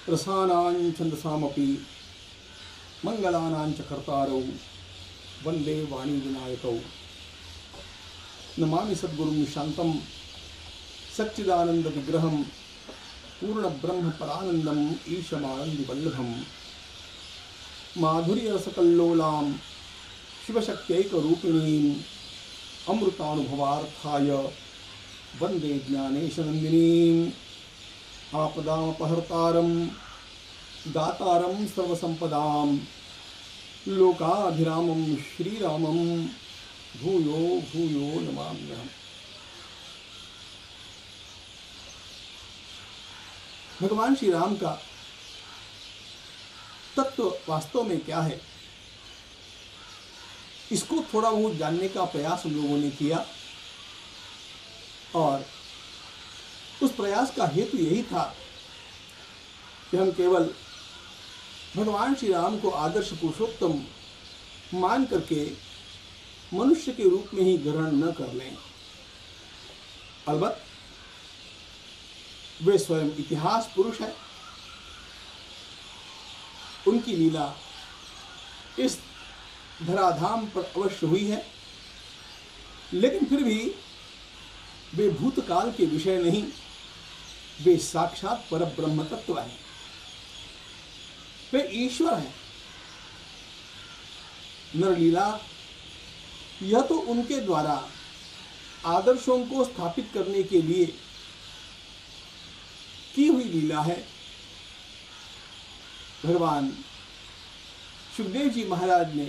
रसानां छन्दसामपि मंगलानां च कर्तारौ वंदे वाणी विनायकौ। नमामि सद्गुरुं शान्तं सच्चिदानंद विग्रहं पूर्ण ब्रह्म परानंदम ईशमानंद वल्लभम माधुर्य रसकल्लोलां शिवशक्त्यैक रूपिणीं अमृतानुभवार्थाय वंदे ज्ञानेशनंदिनीं। आपदामपहर्तारं दातारं सर्वसंपदां लोकाभिरामं श्रीरामं भूयो भूयो नमाम्यहम्। भगवान श्री राम का तत्व वास्तव में क्या है, इसको थोड़ा बहुत जानने का प्रयास हम लोगों ने किया और उस प्रयास का हेतु यही था कि हम केवल भगवान श्री राम को आदर्श पुरुषोत्तम मान करके मनुष्य के रूप में ही ग्रहण न कर लें। अलबत्त वे स्वयं इतिहास पुरुष हैं, उनकी लीला इस धराधाम पर अवश्य हुई है, लेकिन फिर भी वे भूतकाल के विषय नहीं, वे साक्षात परब्रह्म तत्व हैं, वे ईश्वर हैं। नरलीला यह तो उनके द्वारा आदर्शों को स्थापित करने के लिए की हुई लीला है। भगवान सुखदेव जी महाराज ने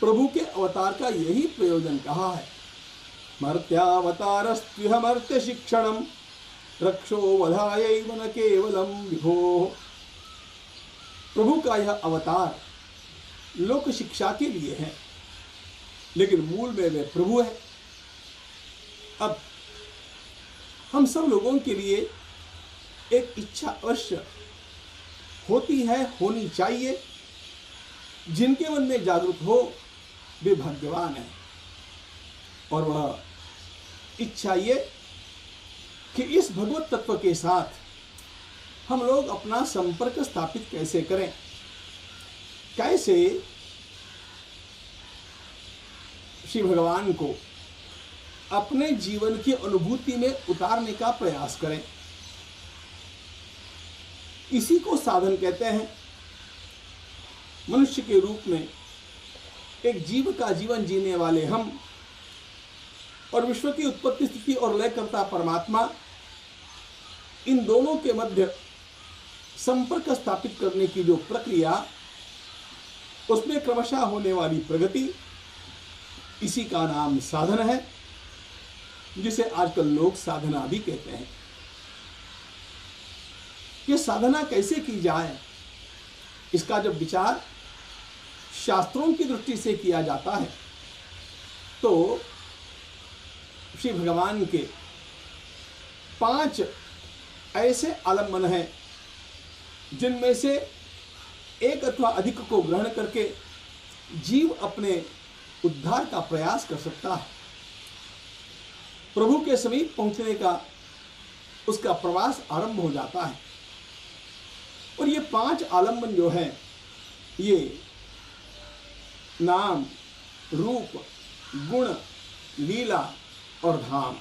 प्रभु के अवतार का यही प्रयोजन कहा है। मर्त्यावतारस्त्विह मर्त्य शिक्षणम रक्षो वधायैव न केवलम विभो। प्रभु का यह अवतार लोक शिक्षा के लिए है, लेकिन मूल में वे प्रभु है। अब हम सब लोगों के लिए एक इच्छा अवश्य होती है, होनी चाहिए। जिनके मन में जागृत हो वे भाग्यवान हैं, और वह इच्छा ये कि इस भगवत तत्व के साथ हम लोग अपना संपर्क स्थापित कैसे करें, कैसे श्री भगवान को अपने जीवन की अनुभूति में उतारने का प्रयास करें। इसी को साधन कहते हैं। मनुष्य के रूप में एक जीव का जीवन जीने वाले हम और विश्व की उत्पत्ति स्थिति और लय करता परमात्मा, इन दोनों के मध्य संपर्क स्थापित करने की जो प्रक्रिया, उसमें क्रमशः होने वाली प्रगति, इसी का नाम साधन है, जिसे आजकल लोग साधना भी कहते हैं। ये साधना कैसे की जाए, इसका जब विचार शास्त्रों की दृष्टि से किया जाता है तो श्री भगवान के 5 ऐसे आलम्बन हैं जिनमें से एक अथवा अधिक को ग्रहण करके जीव अपने उद्धार का प्रयास कर सकता है। प्रभु के समीप पहुंचने का उसका प्रवास आरंभ हो जाता है। और ये 5 आलम्बन जो है, ये नाम, रूप, गुण, लीला और धाम,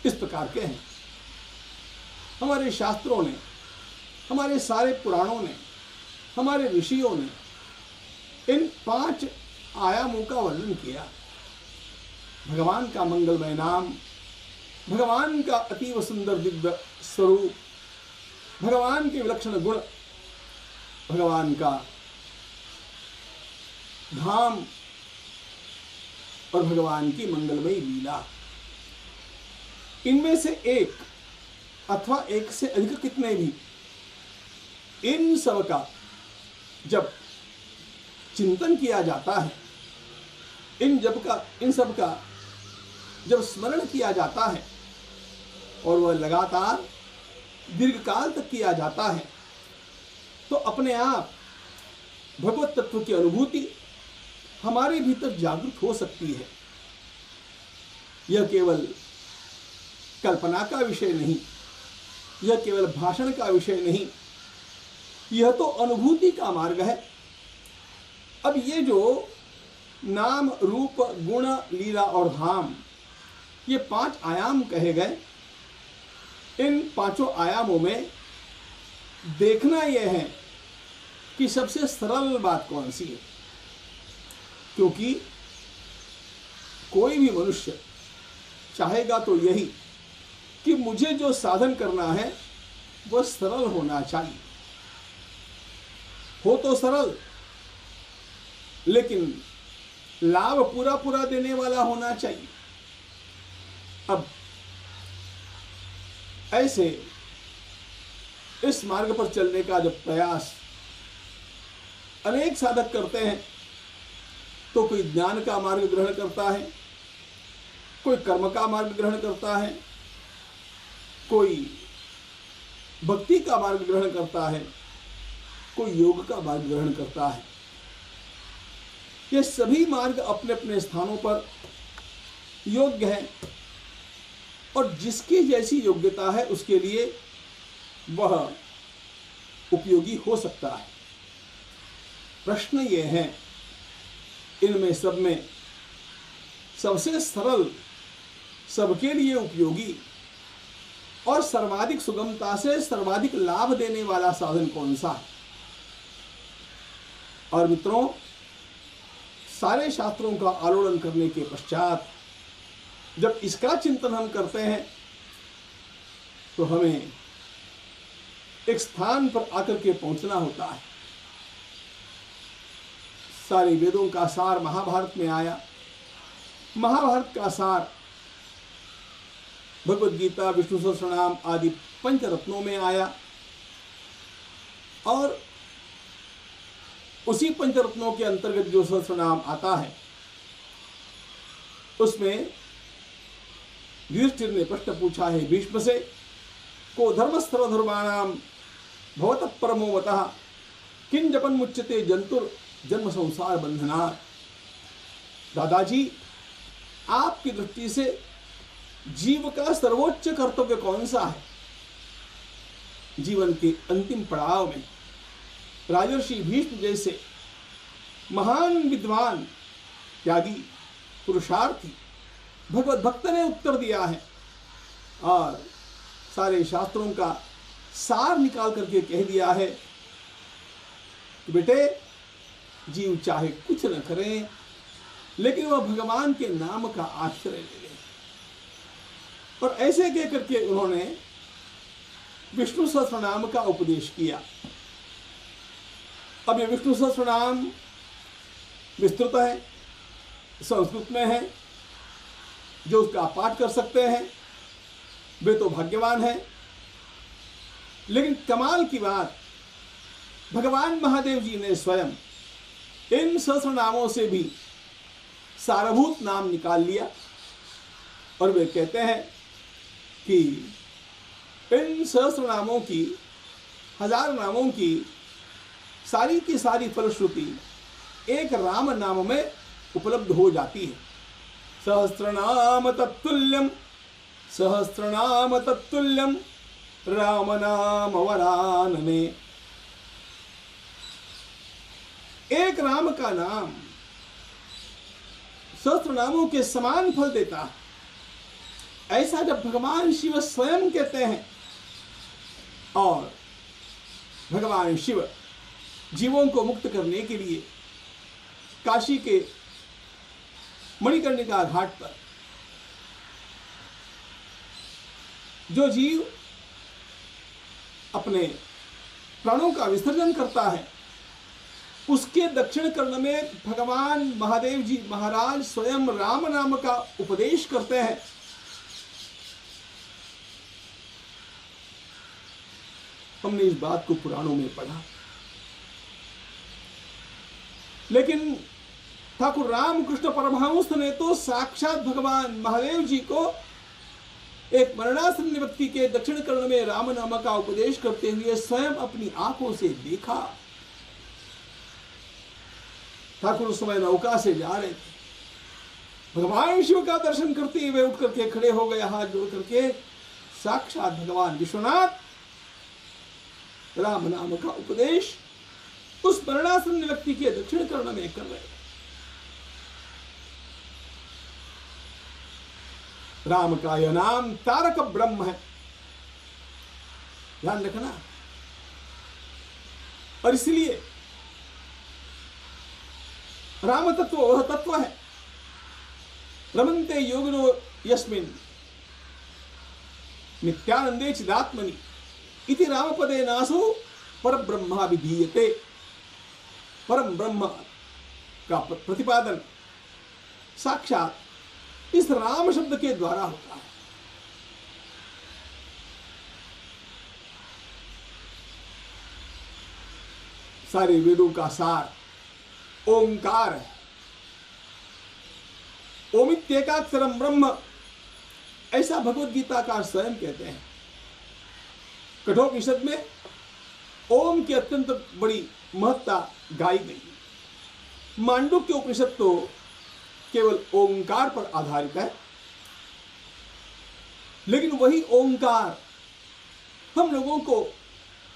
इस प्रकार के हैं। हमारे शास्त्रों ने, हमारे सारे पुराणों ने, हमारे ऋषियों ने इन 5 आयामों का वर्णन किया। भगवान का मंगलमय नाम, भगवान का अतीव सुंदर दिव्य स्वरूप, भगवान के विलक्षण गुण, भगवान का धाम और भगवान की मंगलमयी लीला। इनमें से एक अथवा एक से अधिक कितने भी, इन सब का जब चिंतन किया जाता है, इन सब का जब स्मरण किया जाता है और वह लगातार दीर्घकाल तक किया जाता है, तो अपने आप भगवत तत्व की अनुभूति हमारे भीतर जागृत हो सकती है। यह केवल कल्पना का विषय नहीं, यह केवल भाषण का विषय नहीं, यह तो अनुभूति का मार्ग है। अब ये जो नाम, रूप, गुण, लीला और धाम, ये 5 आयाम कहे गए। इन 5 आयामों में देखना यह है कि सबसे सरल बात कौन सी है, क्योंकि कोई भी मनुष्य चाहेगा तो यही कि मुझे जो साधन करना है वह सरल होना चाहिए। हो तो सरल, लेकिन लाभ पूरा पूरा देने वाला होना चाहिए। अब ऐसे इस मार्ग पर चलने का जब प्रयास अनेक साधक करते हैं, तो कोई ज्ञान का मार्ग ग्रहण करता है, कोई कर्म का मार्ग ग्रहण करता है, कोई भक्ति का मार्ग ग्रहण करता है, कोई योग का मार्ग ग्रहण करता है। ये सभी मार्ग अपने अपने स्थानों पर योग्य हैं और जिसकी जैसी योग्यता है उसके लिए वह उपयोगी हो सकता है। प्रश्न ये है, इनमें सब में सबसे सरल, सबके लिए उपयोगी और सर्वाधिक सुगमता से सर्वाधिक लाभ देने वाला साधन कौन सा है? और मित्रों, सारे शास्त्रों का आलोड़न करने के पश्चात जब इसका चिंतन हम करते हैं तो हमें एक स्थान पर आकर के पहुंचना होता है। सारे वेदों का सार महाभारत में आया, महाभारत का सार भगवद गीता, विष्णु सहस्त्रनाम आदि पंचरत्नों में आया और उसी पंचरत्नों के अंतर्गत जो सहस्त्रनाम आता है उसमें युधिष्ठिर ने प्रश्न पूछा है भीष्म से, को धर्मस्तर धर्माणाम भवतः परमोवतः किं जपन मुच्यते जंतुर जन्म संसार बंधनात्। दादाजी, आपकी दृष्टि से जीव का सर्वोच्च कर्तव्य कौन सा है? जीवन के अंतिम पड़ाव में राजर्षि भीष्म जैसे महान विद्वान, त्यागी, पुरुषार्थी भगवत भक्त ने उत्तर दिया है और सारे शास्त्रों का सार निकाल करके कह दिया है कि बेटे, जीव चाहे कुछ न करें लेकिन वह भगवान के नाम का आश्रय ले ले। और ऐसे कह करके उन्होंने विष्णु सहस्त्रनाम का उपदेश किया। अब ये विष्णु सहस्त्रनाम विस्तृत है, संस्कृत में है, जो उसका पाठ कर सकते हैं वे तो भाग्यवान हैं। लेकिन कमाल की बात, भगवान महादेव जी ने स्वयं इन सहस्त्रनामों से भी सारभूत नाम निकाल लिया और वे कहते हैं कि इन सहस्त्रनामों की, 1000 नामों की सारी की सारी फलश्रुति एक राम नाम में उपलब्ध हो जाती है। सहस्त्रनाम तत्तुल्यम, सहस्त्रनाम तत्तुल्यम राम नाम वरानने। एक राम का नाम सहस्त्रनामों के समान फल देता है। ऐसा जब भगवान शिव स्वयं कहते हैं और भगवान शिव जीवों को मुक्त करने के लिए काशी के मणिकर्णिका घाट पर जो जीव अपने प्राणों का विसर्जन करता है उसके दक्षिण कर्ण में भगवान महादेव जी महाराज स्वयं राम नाम का उपदेश करते हैं। हमने इस बात को पुराणों में पढ़ा, लेकिन ठाकुर रामकृष्ण परमहंस ने तो साक्षात भगवान महादेव जी को एक मरणासन व्यक्ति के दक्षिण कर्ण में राम नाम का उपदेश करते हुए स्वयं अपनी आंखों से देखा। ठाकुर उस समय नौका से जा रहे थे, भगवान शिव का दर्शन करते हुए उठ करके खड़े हो गए, हाथ जोड़ करके साक्षात भगवान विश्वनाथ राम नाम का उपदेश उस मरणासन्न व्यक्ति के दक्षिण कर्ण में कर रहे। राम का यह नाम तारक ब्रह्म है, ध्यान रखना। और इसलिए राम तत्व वह तत्व है, रमन्ते योगिनो यस्मिन् नित्यानंदे चिदात्मनि इति रामपदे नासो परब्रह्मा विधीयते। परम ब्रह्म का प्रतिपादन साक्षात इस राम शब्द के द्वारा होता है। सारे वेदों का सार ओंकार है। ओमित्येकाक्षरम ब्रह्म, ऐसा भगवत गीता का स्वयं कहते हैं। कठोपनिषद में ओम की अत्यंत बड़ी महत्ता गाई गई। मांडुक्य उपनिषद तो केवल ओंकार पर आधारित है, लेकिन वही ओंकार हम लोगों को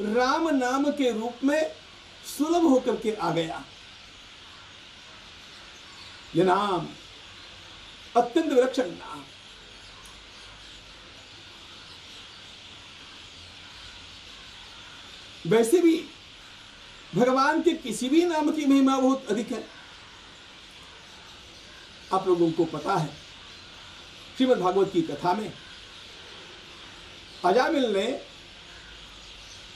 राम नाम के रूप में सुलभ होकर के आ गया। यह नाम अत्यंत विलक्षण नाम। वैसे भी भगवान के किसी भी नाम की महिमा बहुत अधिक है। आप लोगों को पता है, श्रीमद् भागवत की कथा में अजामिल ने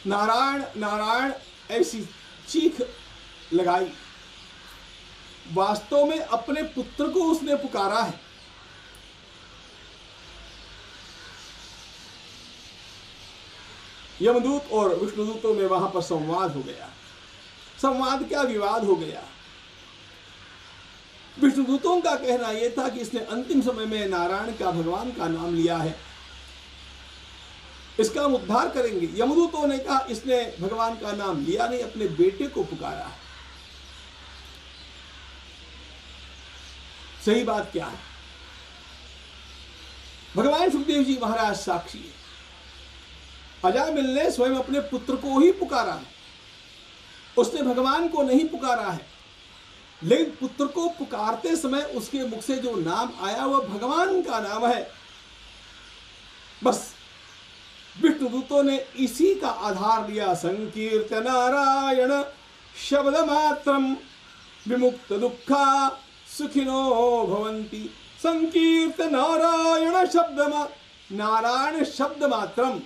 नारायण नारायण ऐसी चीख लगाई। वास्तव में अपने पुत्र को उसने पुकारा है। यमदूत और विष्णुदूतों में वहां पर संवाद हो गया। संवाद क्या, विवाद हो गया। विष्णुदूतों का कहना यह था कि इसने अंतिम समय में नारायण का, भगवान का नाम लिया है, इसका हम उद्धार करेंगे। यमदूतों ने कहा इसने भगवान का नाम लिया नहीं, अपने बेटे को पुकारा है। सही बात क्या है? भगवान सुखदेव जी महाराज साक्षी है। अजामिल ने स्वयं अपने पुत्र को ही पुकारा है, उसने भगवान को नहीं पुकारा है। लेकिन पुत्र को पुकारते समय उसके मुख से जो नाम आया वह भगवान का नाम है। बस विष्णुदूतों ने इसी का आधार लिया। संकीर्तन नारायण शब्द मात्रम विमुक्त दुखा सुखिनो भवंती। संकीर्तन नारायण नारायण शब्द मात्रम,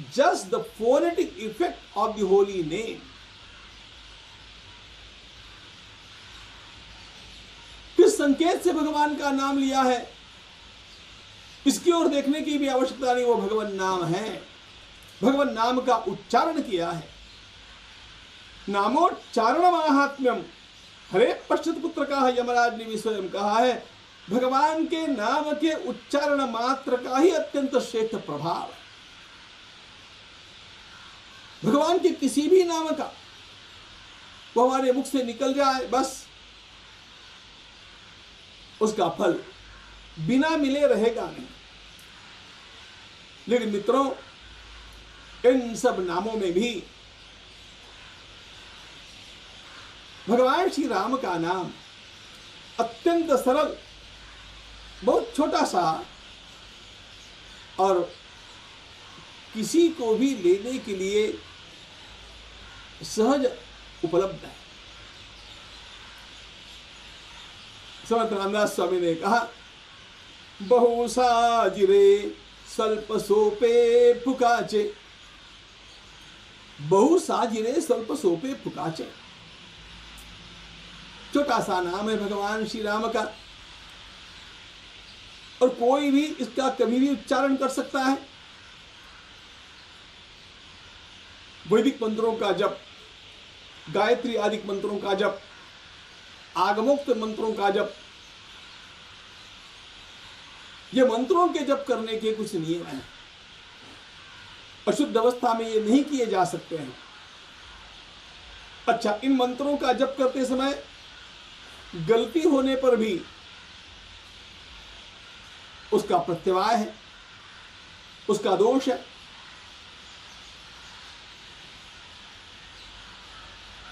just the phonetic effect of the holy name. किस संकेत से भगवान का नाम लिया है, इसकी ओर देखने की भी आवश्यकता नहीं, वो भगवान नाम है। भगवान नाम का उच्चारण किया है। नामोच्चारण माहात्म्यम हरे पश्चित पुत्र का यमराज ने भी स्वयं कहा है। भगवान के नाम के उच्चारण मात्र का ही अत्यंत श्रेष्ठ प्रभाव है। भगवान के किसी भी नाम का वो हमारे मुख से निकल जाए, बस उसका फल बिना मिले रहेगा नहीं। लेकिन मित्रों, इन सब नामों में भी भगवान श्री राम का नाम अत्यंत सरल, बहुत छोटा सा और किसी को भी लेने के लिए सहज उपलब्ध है। समर्थ रामदास स्वामी ने कहा, बहु साजिरे स्वल्प सोपे फुकाचे। बहु साजिरे स्वल्प सोपे फुकाचे। छोटा सा नाम है भगवान श्री राम का, और कोई भी इसका कभी भी उच्चारण कर सकता है। वैदिक मंत्रों का जप, गायत्री आदि मंत्रों का जप, आगमोक्त मंत्रों का जप, ये मंत्रों के जप करने के कुछ नियम हैं। अशुद्ध अवस्था में ये नहीं किए जा सकते हैं। अच्छा, इन मंत्रों का जप करते समय गलती होने पर भी उसका प्रत्यवाय है, उसका दोष है।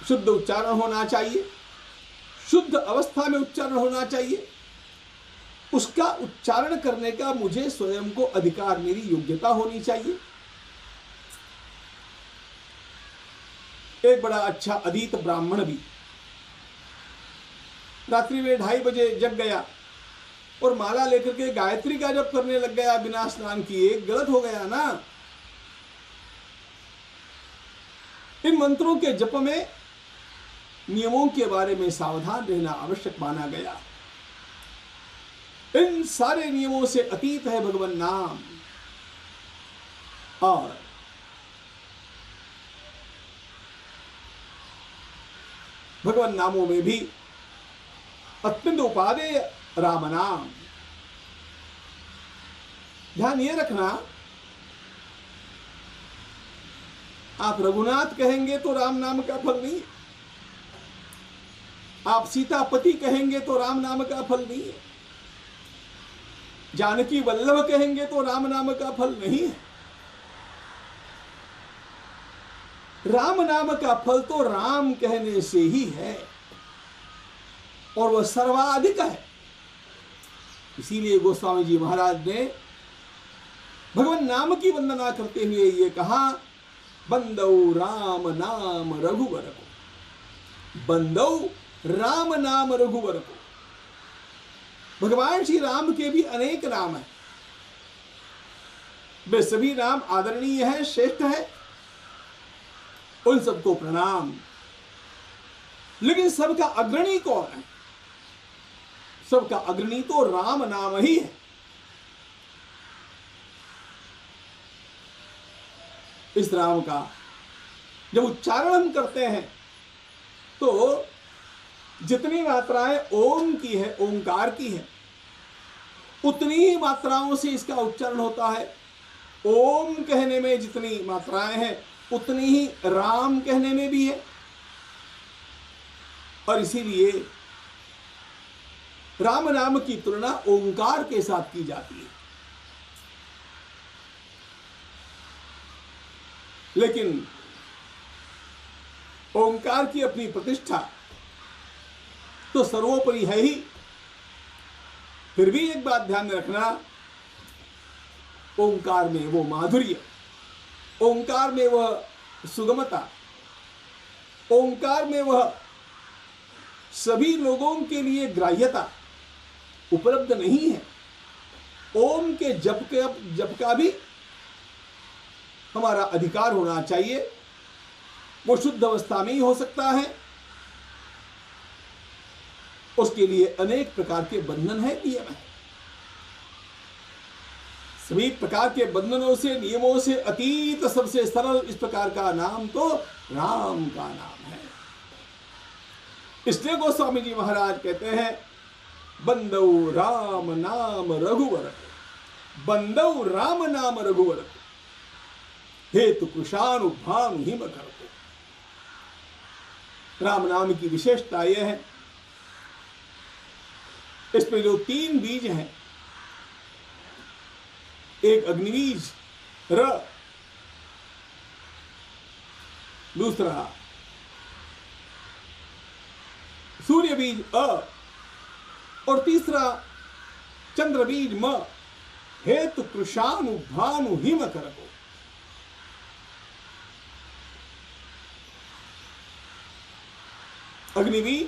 शुद्ध उच्चारण होना चाहिए, शुद्ध अवस्था में उच्चारण होना चाहिए। उसका उच्चारण करने का मुझे स्वयं को अधिकार, मेरी योग्यता होनी चाहिए। एक बड़ा अच्छा अधीत ब्राह्मण भी रात्रि में 2:30 बजे जग गया और माला लेकर के गायत्री का जप करने लग गया बिना स्नान किए। गलत हो गया ना। इन मंत्रों के जप में नियमों के बारे में सावधान रहना आवश्यक माना गया। इन सारे नियमों से अतीत है भगवान नाम। और भगवान नामों में भी अत्यंत उपादेय राम नाम। ध्यान ये रखना, आप रघुनाथ कहेंगे तो राम नाम का फल नहीं है, आप सीतापति कहेंगे तो राम नाम का फल नहीं है, जानकी वल्लभ कहेंगे तो राम नाम का फल नहीं है। राम नाम का फल तो राम कहने से ही है और वह सर्वाधिक है। इसीलिए गोस्वामी जी महाराज ने भगवान नाम की वंदना करते हुए ये कहा, बंदौ राम नाम रघुवर को, बंदौ राम नाम रघुवर को। भगवान श्री राम के भी अनेक नाम हैं, वे सभी नाम आदरणीय है, श्रेष्ठ है, उन सबको प्रणाम। लेकिन सबका अग्रणी कौन है? सबका अग्रणी तो राम नाम ही है। इस राम का जब उच्चारण हम करते हैं तो जितनी मात्राएं ओम की है, ओंकार की है, उतनी ही मात्राओं से इसका उच्चारण होता है। ओम कहने में जितनी मात्राएं हैं उतनी ही राम कहने में भी है। और इसीलिए राम नाम की तुलना ओंकार के साथ की जाती है। लेकिन ओंकार की अपनी प्रतिष्ठा तो सर्वोपरि है ही। फिर भी एक बात ध्यान में रखना, ओंकार में वो माधुर्य, ओंकार में वह सुगमता, ओंकार में वह सभी लोगों के लिए ग्राह्यता उपलब्ध नहीं है। ओम के जप का भी हमारा अधिकार होना चाहिए। वो शुद्ध अवस्था में ही हो सकता है। उसके लिए अनेक प्रकार के बंधन है, नियम है। सभी प्रकार के बंधनों से, नियमों से अतीत सबसे सरल इस प्रकार का नाम तो राम का नाम है। इसलिए गोस्वामी जी महाराज कहते हैं, बंदौ राम नाम रघुवर, बंदौ राम नाम रघुवर, हेतु कृशानु भानु हिम कर। राम नाम की विशेषता यह है, इसमें जो 3 बीज हैं, एक अग्निबीज र, दूसरा सूर्य बीज अ, और तीसरा चंद्र बीज म। हेतु कृशानु भानु हिम करको। अग्निबीज,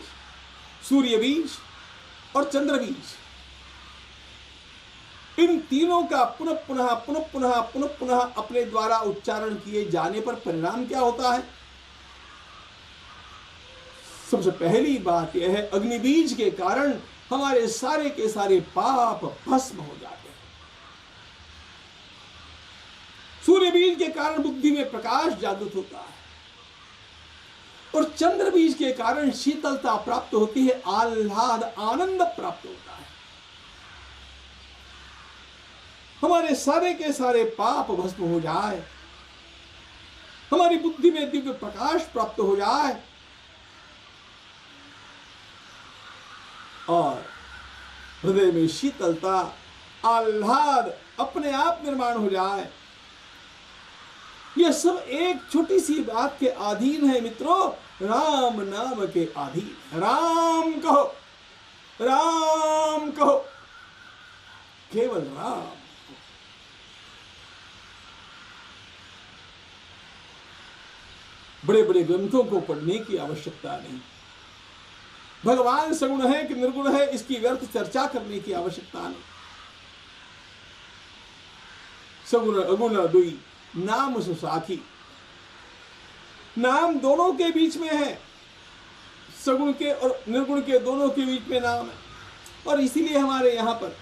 सूर्य बीज और चंद्र बीज, इन तीनों का पुनः पुनः अपने द्वारा उच्चारण किए जाने पर परिणाम क्या होता है? सबसे पहली बात यह है, अग्निबीज के कारण हमारे सारे के सारे पाप भस्म हो जाते हैं। सूर्य बीज के कारण बुद्धि में प्रकाश जागृत होता है और चंद्र बीज के कारण शीतलता प्राप्त होती है, आह्लाद आनंद प्राप्त होता है। हमारे सारे के सारे पाप भस्म हो जाए, हमारी बुद्धि में दिव्य प्रकाश प्राप्त हो जाए और हृदय में शीतलता, आह्लाद अपने आप निर्माण हो जाए, ये सब एक छोटी सी बात के अधीन है मित्रों, राम नाम के अधीन। राम कहो, राम कहो, केवल राम। बड़े बड़े ग्रंथों को पढ़ने की आवश्यकता नहीं। भगवान सगुण है कि निर्गुण है, इसकी व्यर्थ चर्चा करने की आवश्यकता नहीं। सगुण अगुण दुई नाम सुसाखी, नाम दोनों के बीच में है, सगुण के और निर्गुण के दोनों के बीच में नाम है। और इसीलिए हमारे यहां पर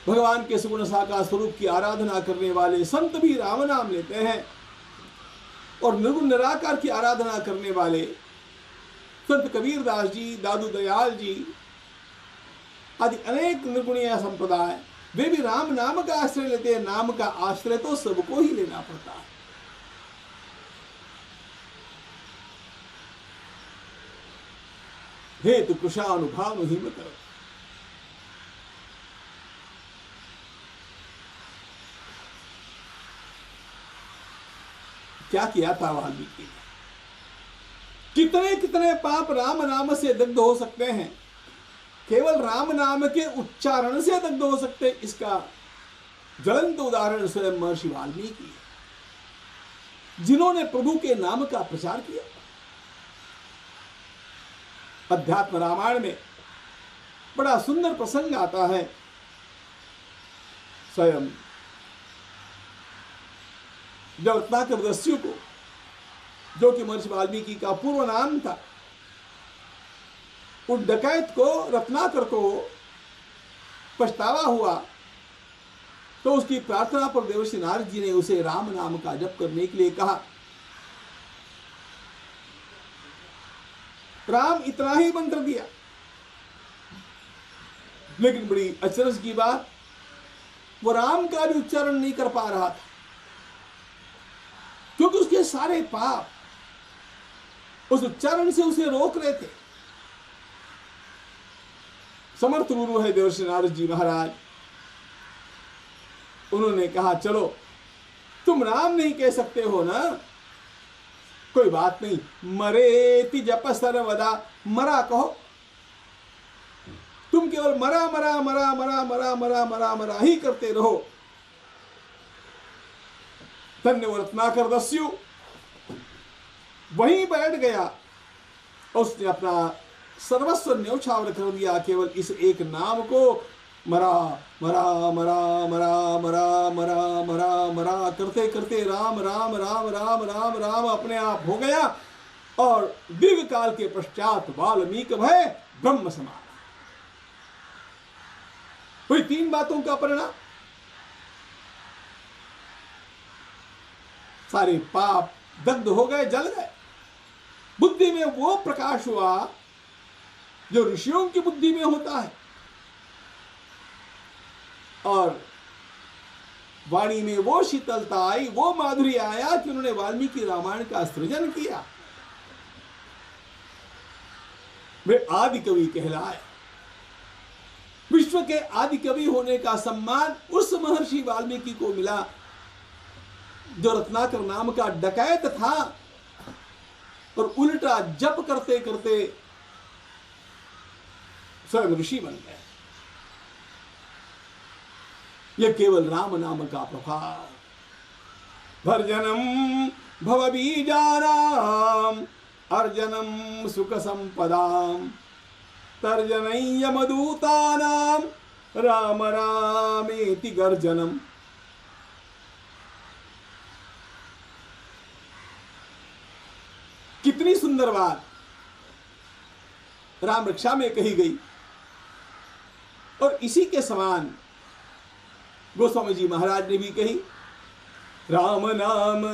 भगवान के सगुण साकार स्वरूप की आराधना करने वाले संत भी राम नाम लेते हैं, और निर्गुण निराकार की आराधना करने वाले संत कबीरदास जी, दादू दयाल जी आदि अनेक निर्गुणीय संप्रदाय, वे भी राम नाम का आश्रय लेते हैं। नाम का आश्रय तो सबको ही लेना पड़ता है। हेतु कुशानुभाव हिम करो। क्या किया था वाल्मीकि ने? कितने कितने पाप राम नाम से दग्ध हो सकते हैं, केवल राम नाम के उच्चारण से दग्ध हो सकते हैं। इसका ज्वलंत उदाहरण स्वयं महर्षि वाल्मीकि है, जिन्होंने प्रभु के नाम का प्रचार किया। अध्यात्म रामायण में बड़ा सुंदर प्रसंग आता है। स्वयं जब रत्नाकर दस्यु को, जो कि महर्षि वाल्मीकि का पूर्व नाम था, उस डकैत को, रत्नाकर को पछतावा हुआ, तो उसकी प्रार्थना पर देवर्षि नारद जी ने उसे राम नाम का जप करने के लिए कहा। राम इतना ही मंत्र दिया, लेकिन बड़ी अचरज की बात, वो राम का भी उच्चारण नहीं कर पा रहा था, क्योंकि उसके सारे पाप उस उच्चारण से उसे रोक रहे थे। समर्थ गुरु है देवर्षि नारद जी महाराज, उन्होंने कहा चलो तुम राम नहीं कह सकते हो ना, कोई बात नहीं, मरेति जप सर्वदा, मरा कहो, तुम केवल मरा मरा मरा मरा मरा मरा मरा मरा ही करते रहो। धन्य वो रत्नाकर दस्यु वहीं बैठ गया, उसने अपना सर्वस्व न्यौछावर कर दिया केवल इस एक नाम को, मरा मरा मरा मरा मरा मरा मरा मरा करते करते राम राम राम राम राम राम अपने आप हो गया, और दीर्घ काल के पश्चात वाल्मीकि भय ब्रह्म समान। कोई तीन बातों का परिणाम, सारे पाप दग्ध हो गए, जल गए। बुद्धि में वो प्रकाश हुआ जो ऋषियों की बुद्धि में होता है, और वाणी में वो शीतलता आई, वो माधुर्य आया कि उन्होंने वाल्मीकि रामायण का सृजन किया। वे आदि कवि कहलाए। विश्व के आदि कवि होने का सम्मान उस महर्षि वाल्मीकि को मिला जो रत्नाकर नाम का डकैत था, और उल्टा जप करते करते स्वयं ऋषि बन गए। यह केवल राम नाम का प्रभाव। भर्जनम भवबीजानाम अर्जनम सुख संपदाम तर्जनय्य मधुतानाम राम रामेति गर्जनम। कितनी सुंदर बात राम रक्षा में कही गई, और इसी के समान गोस्वामी जी महाराज ने भी कही, राम नाम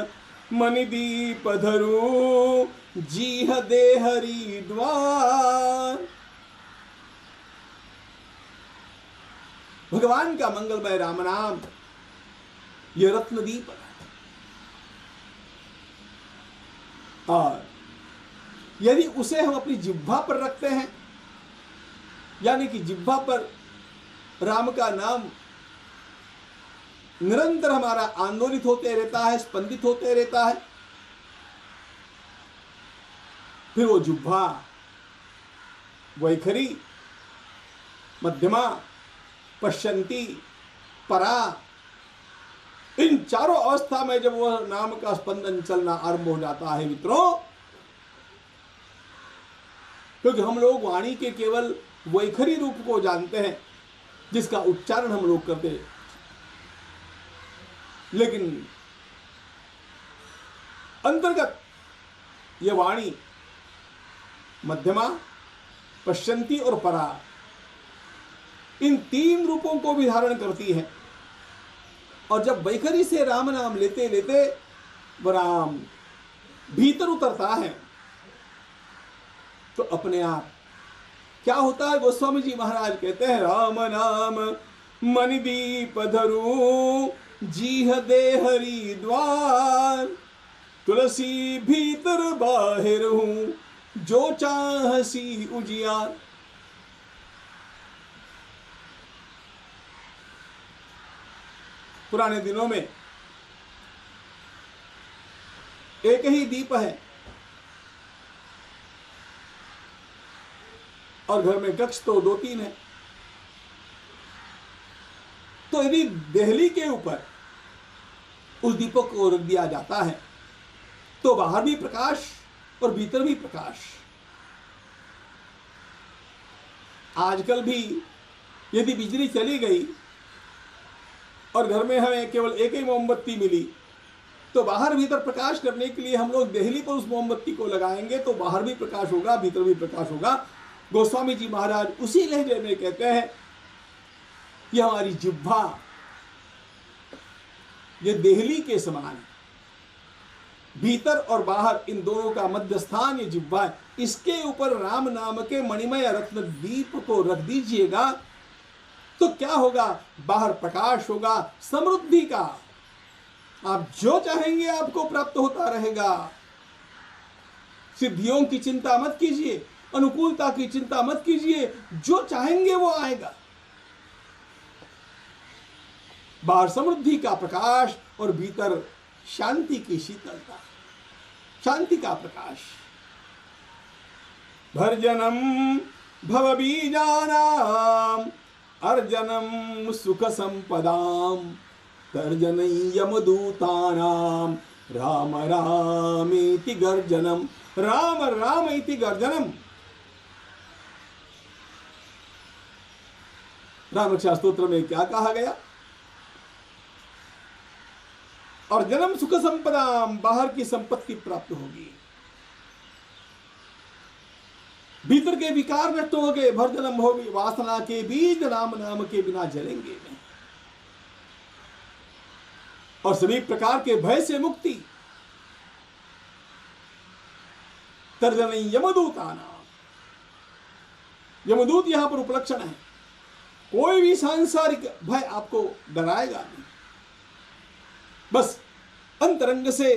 मनि दीप धरू जीह दे हरि द्वार। भगवान का मंगलमय राम नाम ये रत्न दीप है, और यदि उसे हम अपनी जिह्वा पर रखते हैं, यानी कि जिह्वा पर राम का नाम निरंतर हमारा आंदोलित होते रहता है, स्पंदित होते रहता है। फिर वो जुब्भा, वैखरी, मध्यमा, पश्यंती, परा, इन चारों अवस्था में जब वह नाम का स्पंदन चलना आरंभ हो जाता है मित्रों, क्योंकि हम लोग वाणी के केवल वैखरी रूप को जानते हैं जिसका उच्चारण हम लोग करते हैं, लेकिन अंतर्गत यह वाणी मध्यमा, पश्यंती और परा, इन तीन रूपों को भी धारण करती है। और जब वैखरी से राम नाम लेते लेते वह राम भीतर उतरता है तो अपने आप क्या होता है, गोस्वामी जी महाराज कहते हैं, राम नाम मणिदीप धरू जीह दे हरि द्वार, तुलसी भीतर बाहिर हूं जो चाहसी उजियार। पुराने दिनों में एक ही दीप है और घर में कक्ष तो 2-3 है, तो यदि देहली के ऊपर उस दीपक को रख दिया जाता है तो बाहर भी प्रकाश और भीतर भी प्रकाश। आजकल भी यदि बिजली चली गई और घर में हमें केवल एक ही मोमबत्ती मिली तो बाहर भीतर प्रकाश करने के लिए हम लोग देहली पर उस मोमबत्ती को लगाएंगे तो बाहर भी प्रकाश होगा, भीतर भी प्रकाश होगा। गोस्वामी जी महाराज उसी लहजे में कहते हैं, यह हमारी जिह्वा ये देहली के समान है, भीतर और बाहर इन दोनों का मध्य स्थान ये जिह्वा है। इसके ऊपर राम नाम के मणिमय रत्न दीप को रख दीजिएगा तो क्या होगा, बाहर प्रकाश होगा, समृद्धि का। आप जो चाहेंगे आपको प्राप्त होता रहेगा। सिद्धियों की चिंता मत कीजिए, अनुकूलता की चिंता मत कीजिए, जो चाहेंगे वो आएगा। बाहर समृद्धि का प्रकाश और भीतर शांति की शीतलता, शांति का प्रकाश। भर्जनम भवबीजानाम अर्जनम सुख संपदाम तर्जन यमदूतानाम राम रामेति गर्जनम। राम राम इति गर्जनम। राम रक्षा स्तोत्र में क्या कहा गया, और जन्म सुख संपदाम, बाहर की संपत्ति प्राप्त होगी, भीतर के विकार नष्ट हो गए, भरजनम होगी, वासना के बीज राम नाम के बिना जलेंगे नहीं, और सभी प्रकार के भय से मुक्ति। तर्जन यमदूतानाम, यमदूत यहां पर उपलक्षण है। कोई भी सांसारिक भय आपको डराएगा नहीं, बस अंतरंग से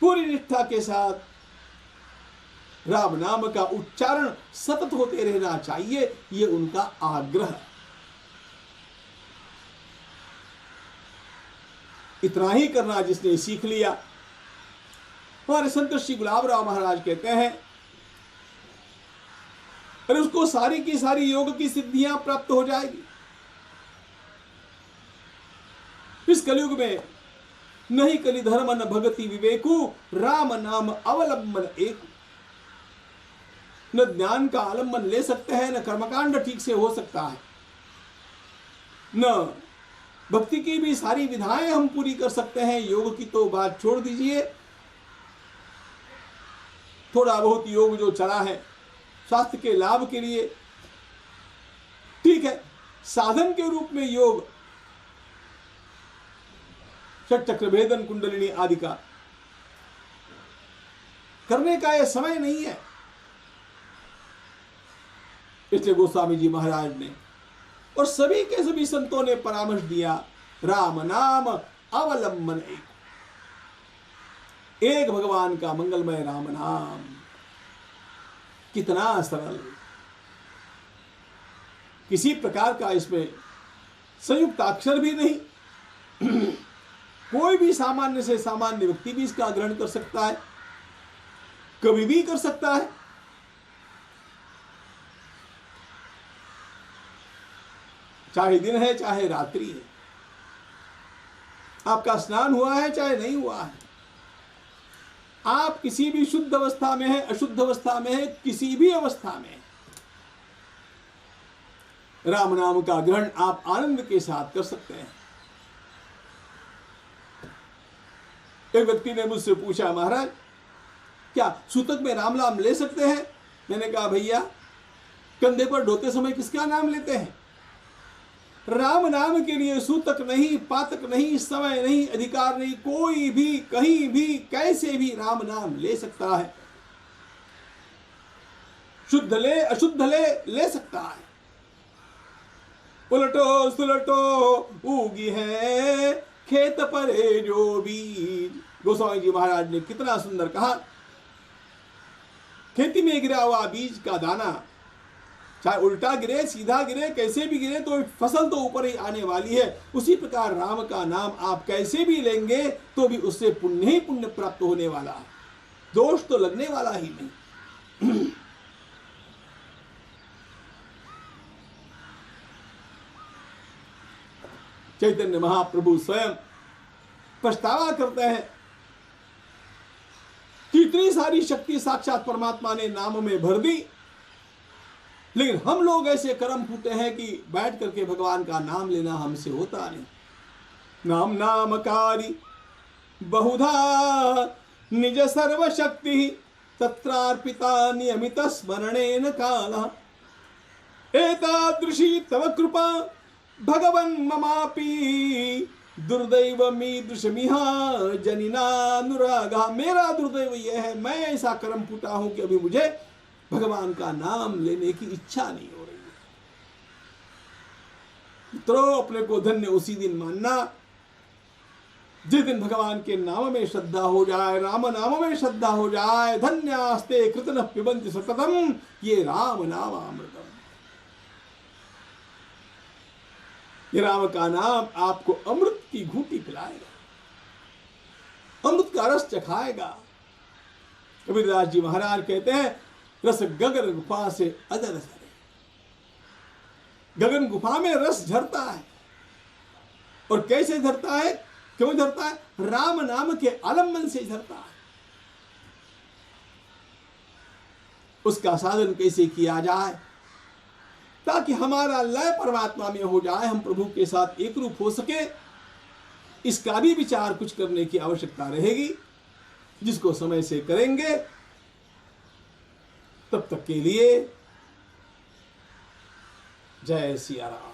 पूरी निष्ठा के साथ राम नाम का उच्चारण सतत होते रहना चाहिए, ये उनका आग्रह। इतना ही करना जिसने सीख लिया। हमारे संत श्री गुलाबराव महाराज कहते हैं, अरे उसको सारी की सारी योग की सिद्धियां प्राप्त हो जाएगी। इस कलयुग में नहीं कलि धर्म न भगति विवेकु, राम नाम अवलंबन एक। न ज्ञान का आलंबन ले सकते हैं, न कर्मकांड ठीक से हो सकता है, न भक्ति की भी सारी विधाएं हम पूरी कर सकते हैं। योग की तो बात छोड़ दीजिए, थोड़ा बहुत योग जो चला है स्वास्थ्य के लाभ के लिए ठीक है, साधन के रूप में योग षट चक्र भेदन कुंडलिनी आदि का करने का यह समय नहीं है। इसलिए गोस्वामी जी महाराज ने और सभी के सभी संतों ने परामर्श दिया, राम नाम अवलंबन एक, एक भगवान का मंगलमय राम नाम। कितना सरल, किसी प्रकार का इसमें संयुक्त अक्षर भी नहीं, कोई भी सामान्य से सामान्य व्यक्ति भी इसका ग्रहण कर सकता है, कभी भी कर सकता है। चाहे दिन है चाहे रात्रि है, आपका स्नान हुआ है चाहे नहीं हुआ है, आप किसी भी शुद्ध अवस्था में है, अशुद्ध अवस्था में है, किसी भी अवस्था में राम नाम का ग्रहण आप आनंद के साथ कर सकते हैं। एक व्यक्ति ने मुझसे पूछा, महाराज क्या सूतक में राम नाम ले सकते हैं? मैंने कहा भैया, कंधे पर ढोते समय किसका नाम लेते हैं? राम नाम के लिए सूतक नहीं, पातक नहीं, समय नहीं, अधिकार नहीं, कोई भी कहीं भी कैसे भी राम नाम ले सकता है। शुद्ध ले अशुद्ध ले सकता है। उलटो सुलटो उगी है खेत परे जो बीज। गोस्वामी जी महाराज ने कितना सुंदर कहा, खेती में गिरा हुआ बीज का दाना चाहे उल्टा गिरे सीधा गिरे कैसे भी गिरे तो फसल तो ऊपर ही आने वाली है। उसी प्रकार राम का नाम आप कैसे भी लेंगे तो भी उससे पुण्य ही पुण्य प्राप्त होने वाला है, दोष तो लगने वाला ही नहीं। चैतन्य महाप्रभु स्वयं पछतावा करते हैं कि इतनी सारी शक्ति साक्षात परमात्मा ने नाम में भर दी, लेकिन हम लोग ऐसे कर्म फूटे हैं कि बैठ करके भगवान का नाम लेना हमसे होता नहीं। नाम नामकारी बहुधा निज सर्वशक्ति तत्रार्पिता नियमित स्मरणेन काला एतादृशी तव कृपा भगवन् ममापि दुर्दैव मीदृशमिहा जनिनानुरागा। मेरा दुर्दैव यह है, मैं ऐसा कर्म फूटा हूं कि अभी मुझे भगवान का नाम लेने की इच्छा नहीं हो रही है। मित्रों, अपने को धन्य उसी दिन मानना जिस दिन भगवान के नाम में श्रद्धा हो जाए, राम नाम में श्रद्धा हो जाए। धन्यास्ते कृतनः पिबन्ति सततम, ये राम नाम अमृतम। ये राम का नाम आपको अमृत की घूंटी पिलाएगा, अमृत का रस चखाएगा। कबीरदास जी महाराज कहते हैं, रस गगन गुफा से अदर सरे। गगन गुफा में रस झरता है, और कैसे झरता है, क्यों झरता है? राम नाम के आलम्बन से झरता है। उसका साधन कैसे किया जाए ताकि हमारा लय परमात्मा में हो जाए, हम प्रभु के साथ एक रूप हो सके, इसका भी विचार कुछ करने की आवश्यकता रहेगी, जिसको समय से करेंगे। तब तक के लिए जय सिया राम।